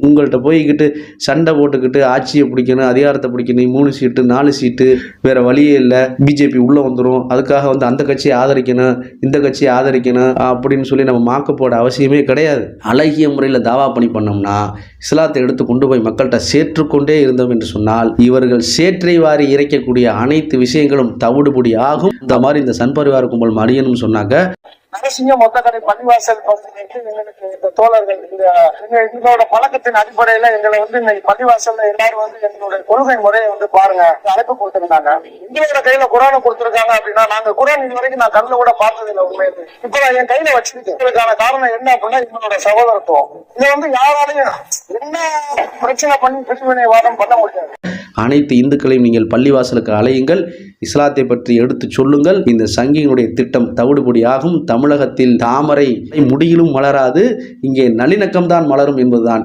உங்கள்கிட்ட போய்கிட்டு சண்டை போட்டுக்கிட்டு ஆட்சியை பிடிக்கணும், அதிகாரத்தை பிடிக்கணும், 3 சீட்டு 4 சீட்டு வேற வழியே இல்லை, பிஜேபி உள்ள வந்துடும், அதுக்காக வந்து அந்த கட்சியை ஆதரிக்கணும் இந்த கட்சியை ஆதரிக்கணும் அப்படின்னு சொல்லி நம்ம மாக்க போட அவசியமே கிடையாது. அழகிய முறையில் தாவா பணி பண்ணோம்னா இஸ்லாத்தை எடுத்து கொண்டு போய் மக்கள்கிட்ட சேற்றுக்கொண்டே இருந்தோம் என்று சொன்னால் இவர்கள் சேற்றை வாரி இறைக்கக்கூடிய அனைத்து விஷயங்களும் தவிடுபடி ஆகும். இந்த மாதிரி இந்த சன்பரிவார கும்பல் மடியணும்னு சொன்னாக்க நரசிங்க மொத்தக்கடை பள்ளிவாசல் பகுதிக்கு எங்களுக்கு இந்த தோழர்கள் எங்களோட பழக்கத்தின் அடிப்படையில எங்களை வந்து இன்னைக்கு பள்ளிவாசல்ல எல்லாரும் வந்து எங்களுடைய கொள்கை முறையை வந்து பாருங்க அழைப்பு கொடுத்திருந்தாங்க. எங்களோட கையில குரானை கொடுத்திருக்காங்க அப்படின்னா நாங்க குரான் இது வரைக்கும் நான் கண்ணில் கூட பார்த்ததில்லை. உண்மையிலே இப்ப நான் என் கையில வச்சிருக்கேன். இதுக்கான காரணம் என்ன அப்படின்னா எங்களோட சகோதரத்துவம். இதை வந்து யாராலையும் என்ன பிரச்சனை பண்ணி பிரிவினைவாதம் பண்ண முடியாது. அனைத்து இந்துக்களையும் நீங்கள் பள்ளிவாசலுக்கு அலையுங்கள், இஸ்லாத்தை பற்றி எடுத்து சொல்லுங்கள். இந்த சங்கியினுடைய திட்டம் தவிடுபடியாகும். தமிழகத்தில் தாமரை முடியிலும் மலராது, இங்கே நல்லிணக்கம்தான் மலரும் என்பதுதான்